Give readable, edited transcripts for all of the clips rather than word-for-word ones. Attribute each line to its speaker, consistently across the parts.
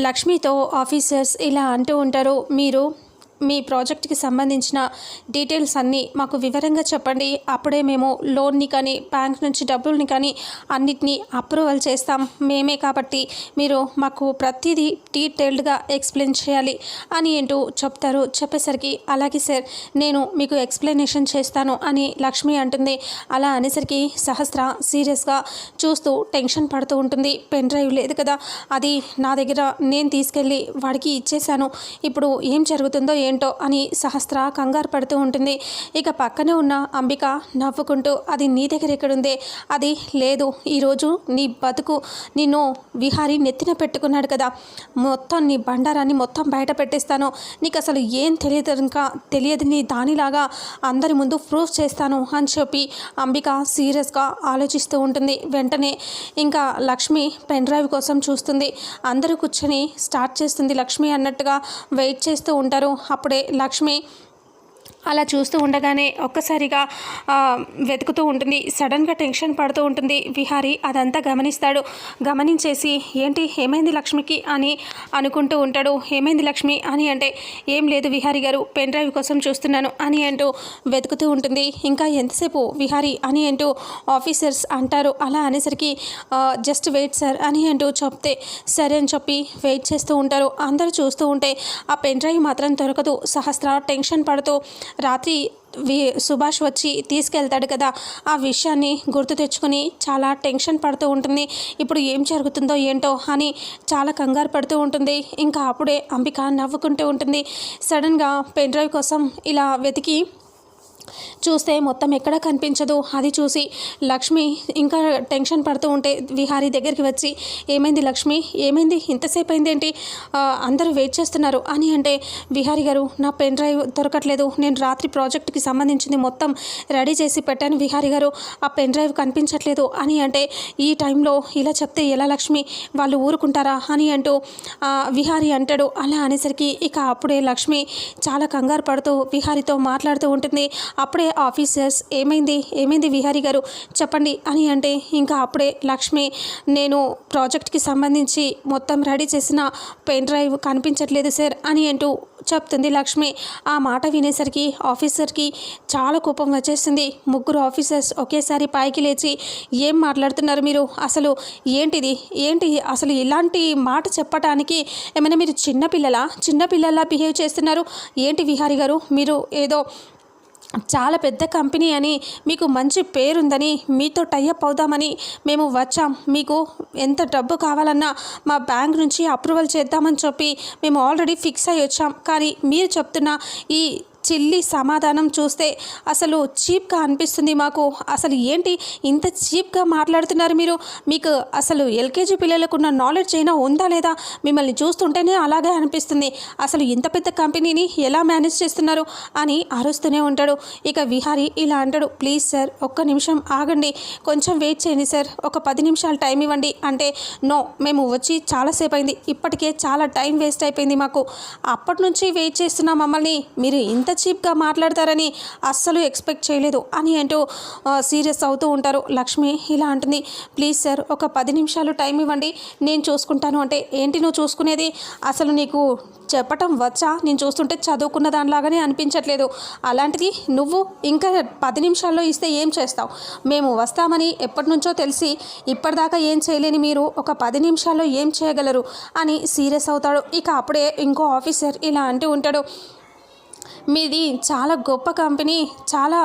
Speaker 1: లక్ష్మితో officers ఇలా అంటూ ఉంటారు, మీరు మీ ప్రాజెక్ట్కి సంబంధించిన డీటెయిల్స్ అన్నీ మాకు వివరంగా చెప్పండి, అప్పుడే మేము లోన్ని కానీ బ్యాంక్ నుంచి డబ్బుల్ని కానీ అన్నిటినీ అప్రూవల్ చేస్తాం మేమే, కాబట్టి మీరు మాకు ప్రతిదీ డీటెయిల్డ్గా ఎక్స్ప్లెయిన్ చేయాలి అని అంటూ చెప్తారు. చెప్పేసరికి అలాగే సార్, నేను మీకు ఎక్స్ప్లెనేషన్ చేస్తాను అని లక్ష్మి అంటుంది. అలా అనేసరికి సహస్ర సీరియస్గా చూస్తూ టెన్షన్ పడుతూ ఉంటుంది. పెన్ డ్రైవ్ లేదు కదా, అది నా దగ్గర నేను తీసుకెళ్ళి వాడికి ఇచ్చేశాను, ఇప్పుడు ఏం జరుగుతుందో ఏంటో అని సహస్ర కంగారు పడుతూ ఉంటుంది. ఇక పక్కనే ఉన్న అంబిక నవ్వుకుంటూ, అది నీ దగ్గర ఎక్కడుందే, అది లేదు, ఈరోజు నీ బతుకు నిన్ను విహారీ నెత్తిన పెట్టుకున్నాడు కదా, మొత్తం నీ బండారాన్ని మొత్తం బయట పెట్టేస్తాను, నీకు అసలు ఏం తెలియదు, ఇంకా తెలియదు నీ దానిలాగా అందరి ముందు ప్రూఫ్ చేస్తాను అని చెప్పి అంబిక సీరియస్గా ఆలోచిస్తూ ఉంటుంది. వెంటనే ఇంకా లక్ష్మి పెన్ డ్రైవ్ కోసం చూస్తుంది. అందరూ కూర్చొని స్టార్ట్ చేస్తుంది లక్ష్మి అన్నట్టుగా వెయిట్ చేస్తూ ఉంటారు. అప్పుడే లక్ష్మి అలా చూస్తూ ఉండగానే ఒక్కసారిగా వెతుకుతూ ఉంటుంది. సడన్గా టెన్షన్ పడుతూ ఉంటుంది. విహారీ అదంతా గమనిస్తాడు. గమనించేసి ఏంటి ఏమైంది లక్ష్మికి అని అనుకుంటూ ఉంటాడు. ఏమైంది లక్ష్మి అని అంటే, ఏం లేదు విహారీ గారు, పెన్ డ్రైవ్ కోసం చూస్తున్నాను అని అంటూ వెతుకుతూ ఉంటుంది. ఇంకా ఎంతసేపు విహారీ అని అంటూ ఆఫీసర్స్ అంటారు. అలా అనేసరికి జస్ట్ వెయిట్ సార్ అని అంటూ చెప్తే సరే అని చెప్పి వెయిట్ చేస్తూ ఉంటారు. అందరూ చూస్తూ ఉంటే ఆ పెన్ డ్రైవ్ మాత్రం దొరకదు. సహస్ర టెన్షన్ పడుతూ రాత్రి సుభాష్ వచ్చి తీసుకెళ్తాడు కదా, ఆ విషయాన్ని గుర్తు తెచ్చుకొని చాలా టెన్షన్ పడుతూ ఉంటుంది. ఇప్పుడు ఏం జరుగుతుందో ఏంటో అని చాలా కంగారు పడుతూ ఉంటుంది. ఇంకా అప్పుడే అంబిక నవ్వుకుంటూ ఉంటుంది. సడన్గా పెన్ డ్రైవ్ కోసం ఇలా వెతికి చూస్తే మొత్తం ఎక్కడ కనిపించదు. అది చూసి లక్ష్మి ఇంకా టెన్షన్ పడుతూ ఉంటే విహారీ దగ్గరికి వచ్చి, ఏమైంది లక్ష్మి, ఏమైంది, ఇంతసేపు అయిందేంటి, అందరూ వెయిట్ చేస్తున్నారు అని అంటే, విహారీ గారు నా పెన్ డ్రైవ్ దొరకట్లేదు, నేను రాత్రి ప్రాజెక్ట్కి సంబంధించింది మొత్తం రెడీ చేసి పెట్టాను విహారీ గారు, ఆ పెన్ డ్రైవ్ కనిపించట్లేదు అని అంటే, ఈ టైంలో ఇలా చెప్తే ఎలా లక్ష్మి, వాళ్ళు ఊరుకుంటారా అని అంటూ విహారీ అంటాడు. అలా అనేసరికి ఇక అప్పుడే లక్ష్మి చాలా కంగారు పడుతూ విహారీతో మాట్లాడుతూ ఉంటుంది. అప్పుడే ఆఫీసర్స్ ఏమైంది విహారీ గారు చెప్పండి అని అంటే, ఇంకా అప్పుడే లక్ష్మి నేను ప్రాజెక్ట్కి సంబంధించి మొత్తం రెడీ చేసిన పెన్ డ్రైవ్ కనిపించట్లేదు సార్ అని అంటూ చెప్తుంది లక్ష్మి. ఆ మాట వినేసరికి ఆఫీసర్కి చాలా కోపం వచ్చేసింది. ముగ్గురు ఆఫీసర్స్ ఒకేసారి పైకి లేచి, ఏం మాట్లాడుతున్నారు మీరు, అసలు ఏంటి అసలు ఇలాంటి మాట చెప్పడానికి ఏమైనా మీరు చిన్నపిల్లలా బిహేవ్ చేస్తున్నారు ఏంటి విహారీ గారు, మీరు ఏదో చాలా పెద్ద కంపెనీ అని, మీకు మంచి పేరుందని, మీతో టైఅప్ అవుదామని మేము వచ్చాం, మీకు ఎంత డబ్బు కావాలన్నా మా బ్యాంక్ నుంచి అప్రూవల్ చేద్దామని చెప్పి మేము ఆల్రెడీ ఫిక్స్ అయ్యి వచ్చాం, కానీ మీరు చెప్తున్న ఈ చిల్లి సమాధానం చూస్తే అసలు చీప్గా అనిపిస్తుంది మాకు. అసలు ఏంటి ఇంత చీప్గా మాట్లాడుతున్నారు మీరు, మీకు అసలు ఎల్కేజీ పిల్లలకున్న నాలెడ్జ్ అయినా ఉందా లేదా, మిమ్మల్ని చూస్తుంటేనే అలాగే అనిపిస్తుంది, అసలు ఇంత పెద్ద కంపెనీని ఎలా మేనేజ్ చేస్తున్నారు అని అరుస్తూనే ఉంటాడు. ఇక విహారీ ఇలా అంటాడు, ప్లీజ్ సార్ ఒక్క నిమిషం ఆగండి, కొంచెం వెయిట్ చేయండి సార్, ఒక 10 నిమిషాలు టైం ఇవ్వండి అంటే, నో మేము వచ్చి చాలాసేపు అయింది, ఇప్పటికే చాలా టైం వేస్ట్ అయిపోయింది మాకు, అప్పటి నుంచి వెయిట్ చేస్తున్నా మమ్మల్ని, మీరు ఇంత చీప్గా మాట్లాడతారని అస్సలు ఎక్స్పెక్ట్ చేయలేదు అని అంటూ సీరియస్ అవుతూ ఉంటారు. లక్ష్మి ఇలా అంటుంది, ప్లీజ్ సార్ ఒక 10 నిమిషాలు టైం ఇవ్వండి, నేను చూసుకుంటాను అంటే, ఏంటి నువ్వు చూసుకునేది, అసలు నీకు చెప్పటం వచ్చా, నేను చూస్తుంటే చదువుకున్న దానిలాగానే అనిపించట్లేదు, అలాంటిది నువ్వు ఇంకా 10 నిమిషాల్లో ఇస్తే ఏం చేస్తావు, మేము వస్తామని ఎప్పటి నుంచో తెలిసి ఇప్పటిదాకా ఏం చేయలేని మీరు ఒక 10 నిమిషాల్లో ఏం చేయగలరు అని సీరియస్ అవుతాడు. ఇక అప్పుడే ఇంకో ఆఫీసర్ ఇలా అంటూ ఉంటాడు, మీది చాలా గొప్ప కంపెనీ, చాలా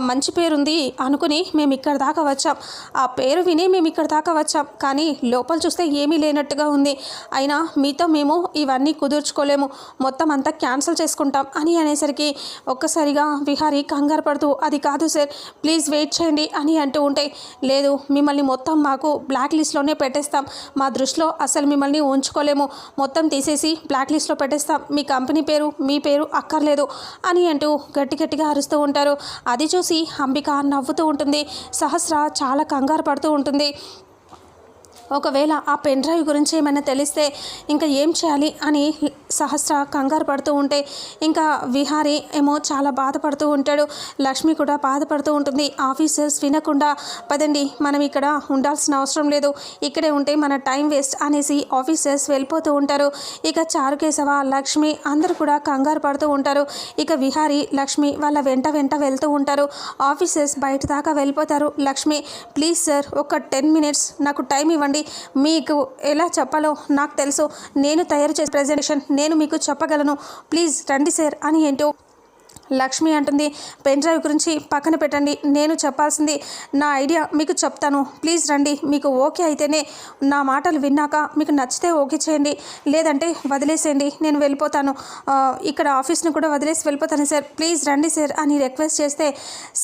Speaker 1: మంచి పేరుంది అనుకుని మేము ఇక్కడ దాకా వచ్చాం, ఆ పేరు విని మేము ఇక్కడ దాకా వచ్చాం, కానీ లోపల చూస్తే ఏమీ లేనట్టుగా ఉంది, అయినా మీతో మేము ఇవన్నీ కుదుర్చుకోలేము, మొత్తం అంతా క్యాన్సిల్ చేసుకుంటాం అని అనేసరికి ఒక్కసారిగా విహారీ కంగారు పడుతూ, అది కాదు సార్ ప్లీజ్ వెయిట్ చేయండి అని అంటూ ఉంటే, లేదు మిమ్మల్ని మొత్తం మాకు బ్లాక్ లిస్ట్లోనే పెట్టేస్తాం, మా దృష్టిలో అసలు మిమ్మల్ని ఉంచుకోలేము, మొత్తం తీసేసి బ్లాక్ లిస్ట్లో పెట్టేస్తాం, మీ కంపెనీ పేరు మీ పేరు అక్కర్లేదు అని అంటూ గట్టిగా అరుస్తూ ఉంటారు. అది చూసి అంబిక నవ్వుతూ ఉంటుంది. సహస్ర చాలా కంగారు పడుతూ ఉంటుంది. ఒకవేళ ఆ పెన్ డ్రైవ్ గురించి ఏమైనా తెలిస్తే ఇంకా ఏం చేయాలి అని సహస్ర కంగారు పడుతూ ఉంటే ఇంకా విహారీ ఏమో చాలా బాధపడుతూ ఉంటాడు. లక్ష్మి కూడా బాధపడుతూ ఉంటుంది. ఆఫీసర్స్ వినకుండా పదండి మనం ఇక్కడ ఉండాల్సిన అవసరం లేదు, ఇక్కడే ఉంటే మన టైం వేస్ట్ అనేసి ఆఫీసర్స్ వెళ్ళిపోతూ ఉంటారు. ఇక చారుకేశవ లక్ష్మి అందరూ కూడా కంగారు పడుతూ ఉంటారు. ఇక విహారీ లక్ష్మి వాళ్ళ వెంట వెళ్తూ ఉంటారు. ఆఫీసర్స్ బయట దాకా వెళ్ళిపోతారు. లక్ష్మి ప్లీజ్ సార్ ఒక 10 minutes నాకు టైం ఇవ్వండి, మీకు ఎలా చెప్పాలో నాకు తెలుసు, నేను తయారు చేసే ప్రెజెంటేషన్ నేను మీకు చెప్పగలను, ప్లీజ్ రండి సార్ అని ఏంటో లక్ష్మి అంటుంది. పెన్ డ్రైవ్ గురించి పక్కన పెట్టండి, నేను చెప్పాల్సింది నా ఐడియా మీకు చెప్తాను, ప్లీజ్ రండి, మీకు ఓకే అయితేనే నా మాటలు విన్నాక మీకు నచ్చితే ఓకే చేయండి, లేదంటే వదిలేసేయండి, నేను వెళ్ళిపోతాను, ఇక్కడ ఆఫీస్ని కూడా వదిలేసి వెళ్ళిపోతాను సార్, ప్లీజ్ రండి సార్ అని రిక్వెస్ట్ చేస్తే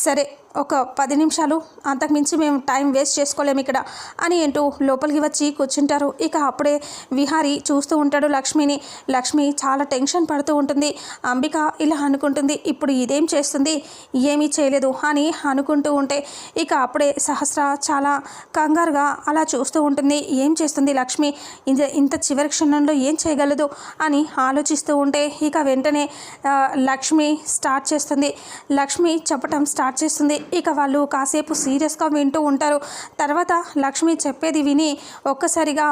Speaker 1: సరే ఒక 10 నిమిషాలు అంతకుమించి మేము టైం వేస్ట్ చేసుకోలేము ఇక్కడ అని ఏంటో లోపలికి వచ్చి కూర్చుంటారు. ఇక అప్పుడే విహారీ చూస్తూ ఉంటాడు లక్ష్మిని. లక్ష్మి చాలా టెన్షన్ పడుతూ ఉంటుంది. అంబిక ఇలా అనుకుంటుంది, ఇప్పుడు ఇదేం చేస్తుంది, ఏమీ చేయలేదు అని అనుకుంటూ ఉంటే ఇక అప్పుడే సహస్ర చాలా కంగారుగా అలా చూస్తూ ఉంటుంది. ఏం చేస్తుంది లక్ష్మి, ఇంత చివరి క్షణంలో ఏం చేయగలదు అని ఆలోచిస్తూ ఉంటే ఇక వెంటనే లక్ష్మి స్టార్ట్ చేస్తుంది. లక్ష్మి చెప్పటం స్టార్ట్ చేస్తుంది. ఇక వాళ్ళు కాసేపు సీరియస్గా వింటూ ఉంటారు. తర్వాత లక్ష్మి చెప్పేది విని ఒక్కసారిగా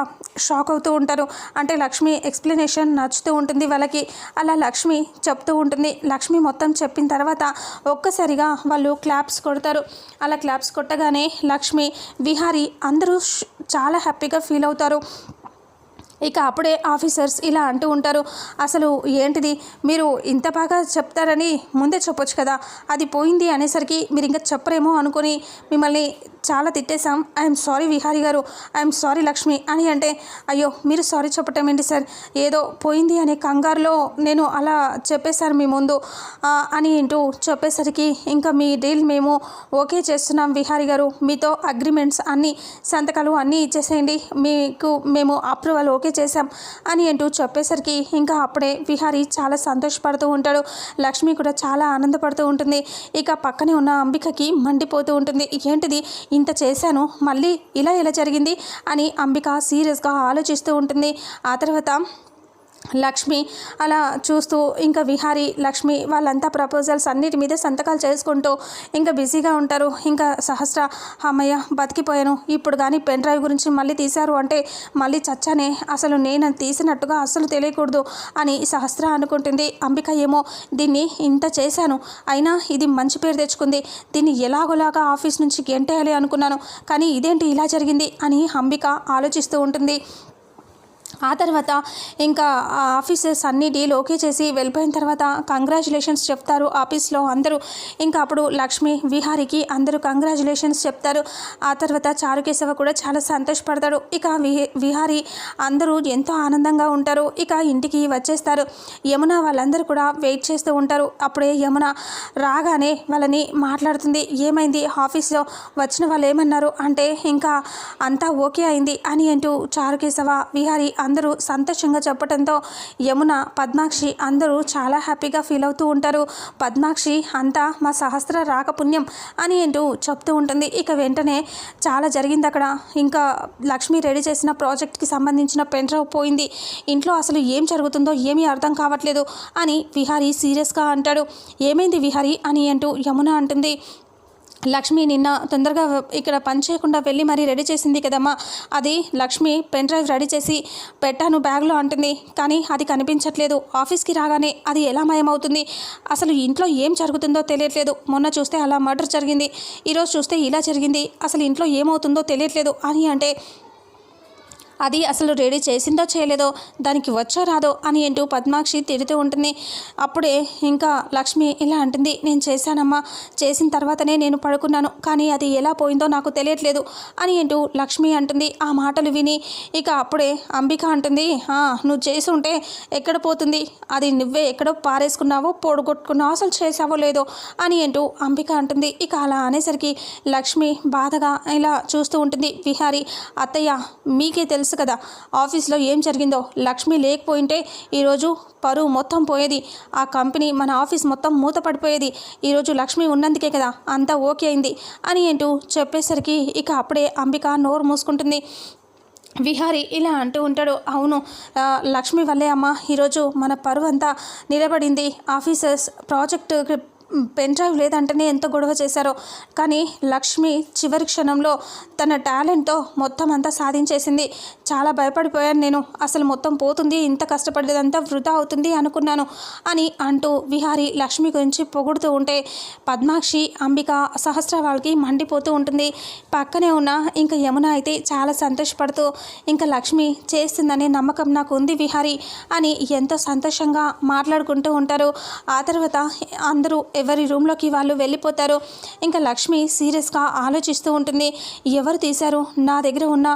Speaker 1: షాక్ అవుతూ ఉంటారు. అంటే లక్ష్మి ఎక్స్ప్లెనేషన్ నచ్చుతూ ఉంటుంది వాళ్ళకి. అలా లక్ష్మి చెప్తూ ఉంటుంది. లక్ష్మి మొత్తం చెప్పిన తర్వాత ఒక్కసారిగా వాళ్ళు క్లాప్స్ కొడతారు. అలా క్లాప్స్ కొట్టగానే లక్ష్మి విహారీ అందరూ చాలా హ్యాపీగా ఫీల్ అవుతారు. ఇక అప్పుడే ఆఫీసర్స్ ఇలా అంటూ ఉంటారు, అసలు ఏంటిది, మీరు ఇంత బాగా చెప్తారని ముందే చెప్పొచ్చు కదా, అది పోయింది అనేసరికి మీరు ఇంకా చెప్పరేమో అనుకుని మిమ్మల్ని చాలా తిట్టేశాం, ఐఎమ్ సారీ విహారీ గారు, ఐఎమ్ సారీ లక్ష్మి అని అంటే అయ్యో మీరు సారీ చెప్పటం ఏంటి సార్, ఏదో పోయింది అనే కంగారులో నేను అలా చెప్పేశాను మీ ముందు అని అంటూ చెప్పేసరికి ఇంకా మీ డీల్ మేము ఓకే చేస్తున్నాం విహారీ గారు, మీతో అగ్రిమెంట్స్ అన్నీ సంతకాలు అన్నీ ఇచ్చేసేయండి, మీకు మేము అప్రూవల్ ఓకే చేశాం అని అంటూ చెప్పేసరికి ఇంకా అప్పుడే విహారీ చాలా సంతోషపడుతూ ఉంటాడు. లక్ష్మి కూడా చాలా ఆనందపడుతూ ఉంటుంది. ఇక పక్కనే ఉన్న అంబికకి మండిపోతూ ఉంటుంది. ఏంటిది ఇంత చేశాను మళ్ళీ ఇలా ఎలా జరిగింది అని అంబిక సీరియస్గా ఆలోచిస్తూ ఉంటుంది. ఆ తర్వాత లక్ష్మి అలా చూస్తూ ఇంకా విహారీ లక్ష్మి వాళ్ళంతా ప్రపోజల్స్ అన్నిటి మీద సంతకాలు చేసుకుంటూ ఇంకా బిజీగా ఉంటారు. ఇంకా సహస్ర అమ్మయ్య బతికిపోయాను, ఇప్పుడు కానీ పెన్ డ్రైవ్ గురించి మళ్ళీ తీశారు అంటే మళ్ళీ చచ్చానే, అసలు నేను తీసినట్టుగా అస్సలు తెలియకూడదు అని సహస్ర అనుకుంటుంది. అంబిక ఏమో దీన్ని ఇంత చేశాను అయినా ఇది మంచి పేరు తెచ్చుకుంది, దీన్ని ఎలాగోలాగా ఆఫీస్ నుంచి గెంటేయాలి అనుకున్నాను, కానీ ఇదేంటి ఇలా జరిగింది అని అంబిక ఆలోచిస్తూ ఉంటుంది. ఆ తర్వాత ఇంకా ఆఫీసర్స్ అన్ని డీల్ ఓకే చేసి వెళ్ళిపోయిన తర్వాత కంగ్రాచులేషన్స్ చెప్తారు ఆఫీస్లో అందరూ. ఇంకా అప్పుడు లక్ష్మి విహారీకి అందరూ కంగ్రాచులేషన్స్ చెప్తారు. ఆ తర్వాత చారుకేశవ కూడా చాలా సంతోషపడతాడు. ఇక విహారీ అందరూ ఎంతో ఆనందంగా ఉంటారు. ఇక ఇంటికి వచ్చేస్తారు. యమున వాళ్ళందరూ కూడా వెయిట్ చేస్తూ ఉంటారు. అప్పుడే యమున రాగానే వాళ్ళని మాట్లాడుతుంది. ఏమైంది ఆఫీస్లో వచ్చిన వాళ్ళు ఏమన్నారు అంటే ఇంకా అంతా ఓకే అయింది అని అంటూ చారుకేశవ విహారీ అందరూ సంతోషంగా చెప్పడంతో యమున పద్మాక్షి అందరూ చాలా హ్యాపీగా ఫీల్ అవుతూ ఉంటారు. పద్మాక్షి అంతా మా సహస్ర రాకపుణ్యం అని అంటూ చెప్తూ ఉంటుంది. ఇక వెంటనే చాలా జరిగింది అక్కడ. ఇంకా లక్ష్మి రెడీ చేసిన ప్రాజెక్ట్కి సంబంధించిన పెన్ డ్రైవ్ పోయింది, ఇంట్లో అసలు ఏం జరుగుతుందో ఏమీ అర్థం కావట్లేదు అని విహారీ సీరియస్గా అంటాడు. ఏమైంది విహారీ అని అంటూ యమున అంటుంది. లక్ష్మి నిన్న తొందరగా ఇక్కడ పని చేయకుండా వెళ్ళి మరీ రెడీ చేసింది కదమ్మా, అది లక్ష్మి పెన్ డ్రైవ్ రెడీ చేసి పెట్టాను బ్యాగ్లో అంటుంది, కానీ అది కనిపించట్లేదు, ఆఫీస్కి రాగానే అది ఎలా మాయమవుతుంది, అసలు ఇంట్లో ఏం జరుగుతుందో తెలియట్లేదు, మొన్న చూస్తే అలా మర్డర్ జరిగింది, ఈరోజు చూస్తే ఇలా జరిగింది, అసలు ఇంట్లో ఏమవుతుందో తెలియట్లేదు అని అంటే అది అసలు రెడీ చేసిందో చేయలేదో దానికి వచ్చో రాదో అని అంటూ పద్మాక్షి తిడుతూ ఉంటుంది. అప్పుడే ఇంకా లక్ష్మి ఇలా అంటుంది, నేను చేశానమ్మా, చేసిన తర్వాతనే నేను పడుకున్నాను, కానీ అది ఎలా పోయిందో నాకు తెలియట్లేదు అని అంటూ లక్ష్మి అంటుంది. ఆ మాటలు విని ఇక అప్పుడే అంబిక అంటుంది, నువ్వు చేసి ఉంటే ఎక్కడ పోతుంది, అది నువ్వే ఎక్కడో పారేసుకున్నావో పొడగొట్టుకున్నావో అసలు చేసావో లేదో అని అంటూ అంబిక అంటుంది. ఇక అలా అనేసరికి లక్ష్మి బాధగా ఇలా చూస్తూ ఉంటుంది. విహారీ అత్తయ్య మీకే తెలుసు కదా ఆఫీస్లో ఏం జరిగిందో, లక్ష్మి లేకపోయింటే ఈరోజు పరువు మొత్తం పోయేది, ఆ కంపెనీ మన ఆఫీస్ మొత్తం మూతపడిపోయేది, ఈరోజు లక్ష్మి ఉన్నందుకే కదా అంతా ఓకే అయింది అని అంటూ చెప్పేసరికి ఇక అప్పుడే అంబిక నోరు మూసుకుంటుంది. విహారి ఇలా అంటూ ఉంటాడు. అవును, లక్ష్మి వల్లే అమ్మ ఈరోజు మన పరువు అంతా నిలబడింది. ఆఫీసర్స్ ప్రాజెక్టు పెన్ డ్రైవ్ లేదంటేనే ఎంత గొడవ చేశారో, కానీ లక్ష్మి చివరి క్షణంలో తన టాలెంట్తో మొత్తం అంతా సాధించేసింది. చాలా భయపడిపోయాను నేను. అసలు మొత్తం పోతుంది, ఇంత కష్టపడేదంతా వృధా అవుతుంది అనుకున్నాను అని అంటూ విహారి లక్ష్మి గురించి పొగుడుతూ ఉంటే పద్మాక్షి, అంబిక, సహస్ర వాళ్ళకి మండిపోతూ ఉంటుంది. పక్కనే ఉన్న ఇంకా యమున అయితే చాలా సంతోషపడుతూ ఇంకా లక్ష్మి చేస్తుందనే నమ్మకం నాకు ఉంది విహారి అని ఎంతో సంతోషంగా మాట్లాడుకుంటూ ఉంటారు. ఆ తర్వాత అందరూ ఎవరి రూమ్లోకి వాళ్ళు వెళ్ళిపోతారు. ఇంకా లక్ష్మి సీరియస్గా ఆలోచిస్తూ ఉంటుంది. ఎవరు తీశారు? నా దగ్గర ఉన్న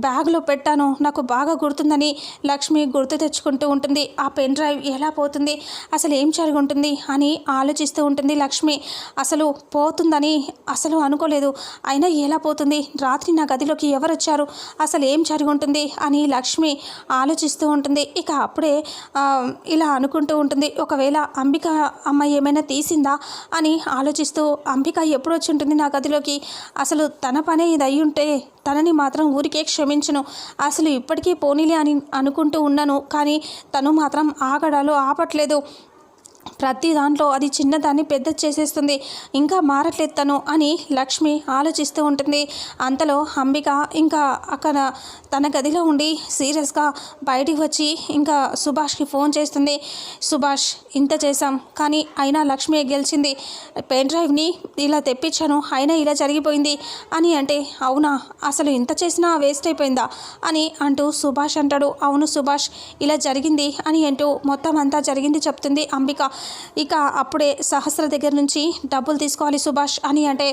Speaker 1: బ్యాగ్లో పెట్టాను, నాకు బాగా గుర్తుందని లక్ష్మి గుర్తు తెచ్చుకుంటూ ఉంటుంది. ఆ పెన్ డ్రైవ్ ఎలా పోతుంది, అసలు ఏం జరిగి ఉంటుంది అని ఆలోచిస్తూ ఉంటుంది లక్ష్మి. అసలు పోతుందని అసలు అనుకోలేదు, అయినా ఎలా పోతుంది? రాత్రి నా గదిలోకి ఎవరు వచ్చారు, అసలు ఏం జరిగి ఉంటుంది అని లక్ష్మి ఆలోచిస్తూ ఉంటుంది. ఇక అప్పుడే ఇలా అనుకుంటూ ఉంటుంది, ఒకవేళ అంబిక అమ్మాయి ఏమైనా తీసిందా అని ఆలోచిస్తూ అంబిక ఎప్పుడు వచ్చి ఉంటుంది నా గదిలోకి, అసలు తన పనే ఇది అయి ఉంటే తనని మాత్రం ఊరికే క్షమించను, అసలు ఇప్పటికీ పోనీలే అని అనుకుంటూ ఉన్నాను, కానీ తను మాత్రం ఆగడాలు ఆపట్లేదు. ప్రతి దాంట్లో అది చిన్నదాన్ని పెద్ద చేసేస్తుంది, ఇంకా మారట్లేదు తను అని లక్ష్మి ఆలోచిస్తూ ఉంటుంది. అంతలో అంబిక ఇంకా అక్కడ తన గదిలో ఉండి సీరియస్గా బయటికి వచ్చి ఇంకా సుభాష్కి ఫోన్ చేస్తుంది. సుభాష్, ఇంత చేశాం కానీ అయినా లక్ష్మి గెలిచింది, పెన్ డ్రైవ్ని ఇలా తెప్పించాను అయినా ఇలా జరిగిపోయింది అని అంటే, అవునా, అసలు ఇంత చేసినా వేస్ట్ అయిపోయిందా అని అంటూ సుభాష్ అంటాడు. అవును సుభాష్, ఇలా జరిగింది అని అంటూ మొత్తం అంతా జరిగింది చెప్తుంది అంబిక. ఇక అప్పుడే సహస్ర దగ్గర నుంచి డబ్బులు తీసుకోవాలి సుభాష్ అని అంటే,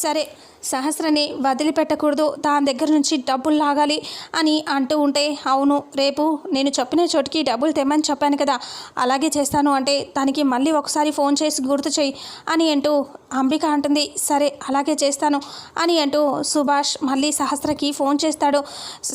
Speaker 1: సరే సహస్రని వదిలిపెట్టకూడదు, దాని దగ్గర నుంచి డబ్బులు లాగాలి అని అంటూ ఉంటే, అవును రేపు నేను చెప్పిన చోటికి డబ్బులు తెమ్మని చెప్పాను కదా, అలాగే చేస్తాను అంటే దానికి మళ్ళీ ఒకసారి ఫోన్ చేసి గుర్తు చేయి అని అంటూ అంబిక అంటుంది. సరే అలాగే చేస్తాను అని అంటూ సుభాష్ మళ్ళీ సహస్రకి ఫోన్ చేస్తాడు.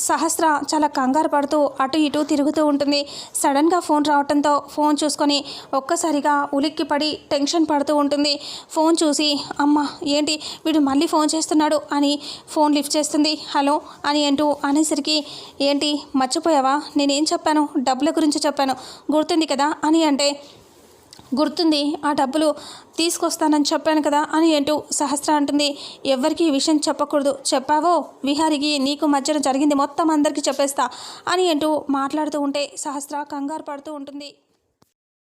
Speaker 1: సహస్ర చాలా కంగారు పడుతూ అటు ఇటు తిరుగుతూ ఉంటుంది. సడన్గా ఫోన్ రావడంతో ఫోన్ చూసుకొని ఒక్కసారిగా ఉలిక్కి పడి టెన్షన్ పడుతూ ఉంటుంది. ఫోన్ చూసి, అమ్మ ఏంటి వీడు మళ్ళీ ఫోన్ చేస్తున్నాడు అని ఫోన్ లిఫ్ట్ చేస్తుంది. హలో అని అంటూ అనేసరికి, ఏంటి మర్చిపోయావా, నేనేం చెప్పాను, డబ్బుల గురించి చెప్పాను గుర్తుంది కదా అని అంటే, గుర్తుంది, ఆ డబ్బులు తీసుకొస్తానని చెప్పాను కదా అని అంటూ సహస్ర అంటుంది. ఎవ్వరికి ఈ విషయం చెప్పకూడదు, చెప్పావో విహారికి నీకు మధ్యన జరిగింది మొత్తం అందరికీ చెప్పేస్తా అని అంటూ మాట్లాడుతూ ఉంటే సహస్ర కంగారు పడుతూ ఉంటుంది.